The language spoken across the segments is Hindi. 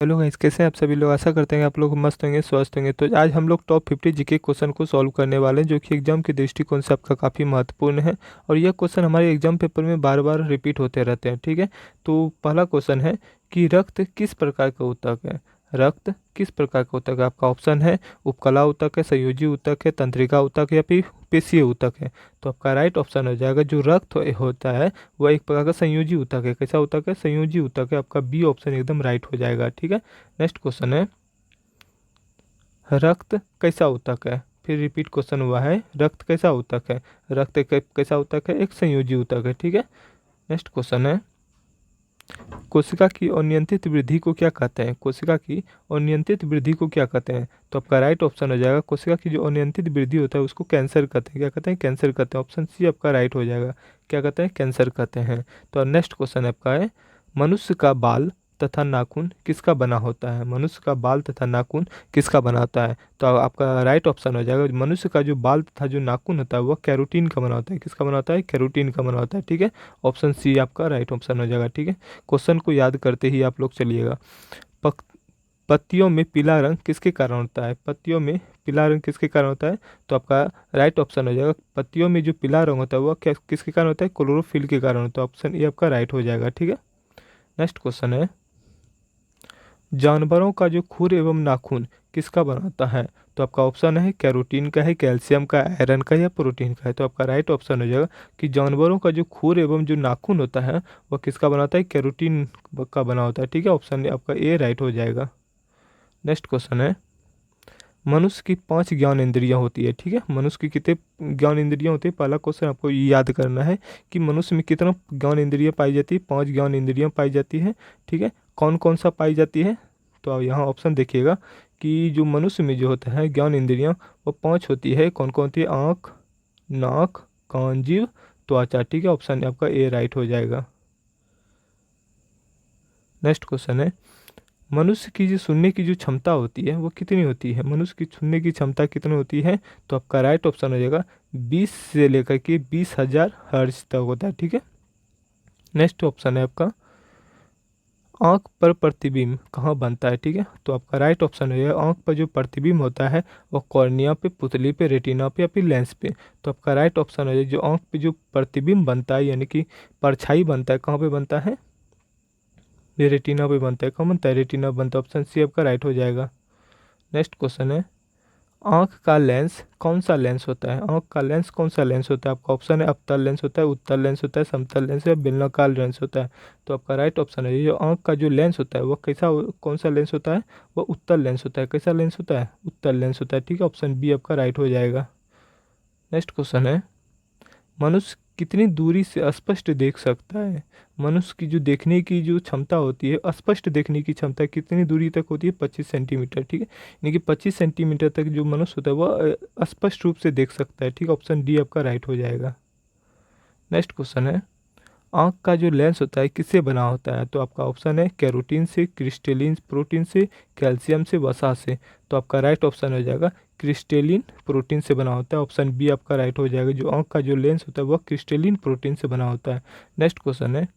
हेलो गाइस, कैसे हैं आप सभी लोग। आशा करते हैं कि आप लोग मस्त होंगे, स्वस्थ होंगे। तो आज हम लोग टॉप 50 जीके क्वेश्चन को सॉल्व करने वाले हैं, जो कि एग्जाम के दृष्टिकोण से आपका काफ़ी महत्वपूर्ण है। और यह क्वेश्चन हमारे एग्जाम पेपर में बार बार रिपीट होते रहते हैं। ठीक है, तो पहला क्वेश्चन है कि रक्त किस प्रकार का ऊतक है। रक्त किस प्रकार का ऊतक है। आपका ऑप्शन है उपकला ऊतक है, संयोजी ऊतक है, तंत्रिका ऊतक है, या फिर पेशीय ऊतक है। तो आपका राइट ऑप्शन हो जाएगा जो रक्त होता है वह एक प्रकार का संयोजी ऊतक है। कैसा ऊतक है? संयोजी ऊतक है। आपका बी ऑप्शन एकदम राइट हो जाएगा। ठीक है, नेक्स्ट क्वेश्चन है रक्त कैसा ऊतक है। फिर रिपीट क्वेश्चन हुआ है रक्त कैसा ऊतक है। रक्त कैसा ऊतक है? एक संयोजी ऊतक है। ठीक है, नेक्स्ट क्वेश्चन है कोशिका की अनियंत्रित वृद्धि को क्या कहते हैं। कोशिका की अनियंत्रित वृद्धि को क्या कहते हैं। तो आपका राइट ऑप्शन हो जाएगा कोशिका की जो अनियंत्रित वृद्धि होता है उसको कैंसर कहते हैं। क्या कहते हैं? कैंसर कहते हैं। ऑप्शन सी आपका राइट हो जाएगा। क्या कहते हैं? कैंसर कहते हैं। तो नेक्स्ट क्वेश्चन आपका है मनुष्य का बाल तथा नाखून किसका बना होता है। मनुष्य का बाल तथा नाखून किसका बना होता है। तो आपका राइट ऑप्शन हो जाएगा मनुष्य का जो बाल तथा जो नाखून होता है वह कैरोटीन का बना होता है। किसका बना होता है? कैरोटीन का बना होता है। ठीक है, ऑप्शन सी आपका राइट ऑप्शन हो जाएगा। ठीक है, क्वेश्चन को याद करते ही आप लोग चलिएगा। पक- पत्तियों में पीला रंग किसके कारण होता है। पत्तियों में पीला रंग किसके कारण होता है। तो आपका राइट ऑप्शन हो जाएगा पत्तियों में जो पीला रंग होता है वह किसके कारण होता है। क्लोरोफिल के कारण होता है। ऑप्शन ए आपका राइट हो जाएगा। ठीक है, नेक्स्ट क्वेश्चन है जानवरों का जो खुर एवं नाखून किसका बनाता है। तो आपका ऑप्शन है कैरोटीन का है, कैल्शियम का, आयरन का या प्रोटीन का है। तो आपका राइट ऑप्शन हो जाएगा कि जानवरों का जो खुर एवं जो नाखून होता है वह किसका बनाता है। कैरोटीन का बना होता है। ठीक है, ऑप्शन आपका ए राइट हो जाएगा। नेक्स्ट क्वेश्चन है मनुष्य की 5 ज्ञान इंद्रियां होती है। ठीक है, मनुष्य की कितने ज्ञान इंद्रियां होती है। पहला क्वेश्चन आपको ये याद करना है कि मनुष्य में कितना ज्ञान इंद्रियां पाई जाती है। 5 ज्ञान इंद्रियां पाई जाती है। ठीक है, कौन कौन सा पाई जाती है। तो आप यहाँ ऑप्शन देखिएगा कि जो मनुष्य में जो होता है ज्ञान इंद्रियां वो 5 होती है। कौन कौन होती है? आँख, नाक, कान, जीभ, त्वचा। ठीक है, ऑप्शन आपका ए राइट हो जाएगा। नेक्स्ट क्वेश्चन है मनुष्य की जो सुनने की जो क्षमता होती है वो कितनी होती है। मनुष्य की सुनने की क्षमता कितनी होती है। तो आपका राइट ऑप्शन हो जाएगा 20 से लेकर के 20,000 हर्ट्ज तक होता है। ठीक है, नेक्स्ट ऑप्शन है आपका आंख पर प्रतिबिंब कहाँ बनता है। ठीक है, तो आपका राइट ऑप्शन हो जाएगा आंख पर जो प्रतिबिंब होता है वो कॉर्निया पे, पुतली पे, रेटिना पे या फिर लेंस पे। तो आपका राइट ऑप्शन हो जाएगा जो आंख पे जो प्रतिबिंब बनता है यानी कि परछाई बनता है कहाँ पे बनता है। ये रेटिना पे बनता है। कहाँ बनता है? रेटिना बनता है। ऑप्शन सी आपका राइट हो जाएगा। नेक्स्ट क्वेश्चन है आँख का लेंस कौन सा लेंस होता है। आँख का लेंस कौन सा लेंस होता है। आपका ऑप्शन है अवतल लेंस होता है, उत्तल लेंस होता है, समतल लेंस है, बेलनाकार लेंस होता है। तो आपका राइट ऑप्शन है ये जो आँख का जो लेंस होता है वो कैसा कौन सा लेंस होता है। वो उत्तल लेंस होता है। कैसा लेंस होता है? उत्तल लेंस होता है। ठीक है, ऑप्शन बी आपका राइट हो जाएगा। नेक्स्ट क्वेश्चन है मनुष्य कितनी दूरी से स्पष्ट देख सकता है। मनुष्य की जो देखने की जो क्षमता होती है, स्पष्ट देखने की क्षमता कितनी दूरी तक होती है। 25 सेंटीमीटर। ठीक है, यानी कि 25 सेंटीमीटर तक जो मनुष्य होता है वह स्पष्ट रूप से देख सकता है। ठीक है, ऑप्शन डी आपका राइट हो जाएगा। नेक्स्ट क्वेश्चन है आँख का जो लेंस होता है किससे बना होता है। तो आपका ऑप्शन है कैरोटीन से, क्रिस्टलिन प्रोटीन से, कैल्शियम से, वसा से। तो आपका राइट ऑप्शन हो जाएगा क्रिस्टलिन प्रोटीन से बना होता है। ऑप्शन बी आपका राइट हो जाएगा। जो आँख का जो लेंस होता है वह क्रिस्टलिन प्रोटीन से बना होता है। नेक्स्ट क्वेश्चन है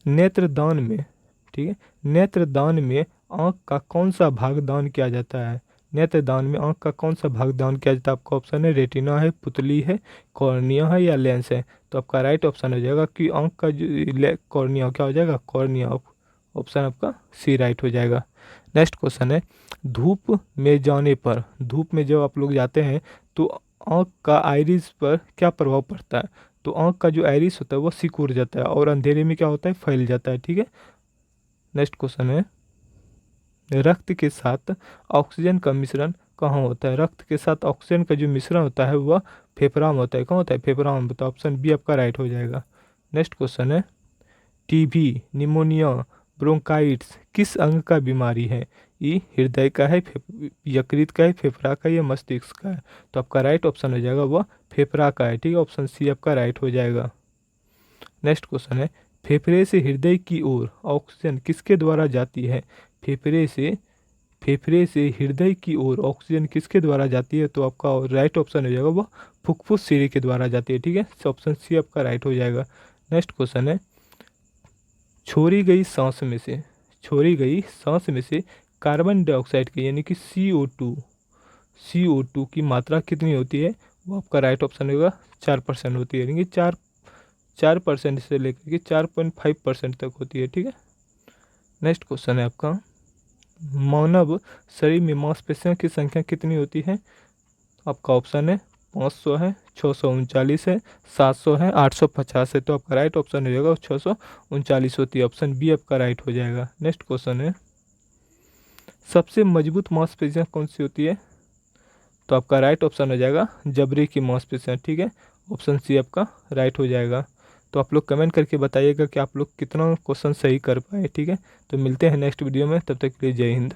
नेत्रदान में, ठीक है, नेत्रदान में आँख का कौन सा भाग दान किया जाता है। नेत्रदान में आँख का कौन सा भाग दान किया जाता है। आपका ऑप्शन है रेटिना है, पुतली है, कॉर्निया है या लेंस है। तो आपका राइट ऑप्शन हो जाएगा कि आँख का जो कॉर्निया क्या हो जाएगा। कॉर्निया। ऑप्शन आपका सी राइट हो जाएगा। नेक्स्ट क्वेश्चन है धूप में जाने पर, धूप में जब आप लोग जाते हैं तो आँख का आइरिस पर क्या प्रभाव पड़ता है। तो आँख का जो आइरिस होता है वो सिकुड़ जाता है और अंधेरे में क्या होता है, फैल जाता है। ठीक है, नेक्स्ट क्वेश्चन है रक्त के साथ ऑक्सीजन का मिश्रण कहाँ होता है। रक्त के साथ ऑक्सीजन का जो मिश्रण होता है वह फेफड़ा में होता है। कहाँ होता है? फेफड़ा में। तो ऑप्शन बी आपका राइट हो जाएगा। नेक्स्ट क्वेश्चन है टीबी, निमोनिया, ब्रोंकाइटिस किस अंग का बीमारी है। ये हृदय का है, यकृत का है, फेफड़ा का है या मस्तिष्क का है। तो आपका राइट ऑप्शन हो जाएगा वह फेफड़ा का है। ठीक है, ऑप्शन सी आपका राइट हो जाएगा। नेक्स्ट क्वेश्चन है फेफड़े से हृदय की ओर ऑक्सीजन किसके द्वारा जाती है। फेफड़े से हृदय की ओर ऑक्सीजन किसके द्वारा जाती है। तो आपका राइट ऑप्शन हो जाएगा वह फुफ्फुस सिरे के द्वारा जाती है। ठीक है, ऑप्शन सी आपका राइट हो जाएगा। नेक्स्ट क्वेश्चन है छोड़ी गई सांस में से, छोड़ी गई सांस में से कार्बन डाइऑक्साइड की यानी कि CO2 की मात्रा कितनी होती है, वो आपका राइट ऑप्शन होगा 4% होती है, यानी कि 4% से लेकर के 4.5% तक होती है। ठीक है। नेक्स्ट क्वेश्चन है आपका, मानव शरीर में मांसपेशियों की संख्या कितनी होती है। आपका ऑप्शन है 500 है, 639 है, 700 है, 850 है। तो आपका राइट ऑप्शन हो जाएगा 639 होती है, ऑप्शन बी आपका राइट हो जाएगा। नेक्स्ट क्वेश्चन है, सबसे मजबूत मांसपेशियाँ कौन सी होती है। तो आपका राइट ऑप्शन हो जाएगा जबड़े की मांसपेशियाँ। ठीक है, ऑप्शन सी आपका राइट हो जाएगा। तो आप लोग कमेंट करके बताइएगा कि आप लोग कितना क्वेश्चन सही कर पाए। ठीक है, तो मिलते हैं नेक्स्ट वीडियो में, तब तक के लिए जय हिंद।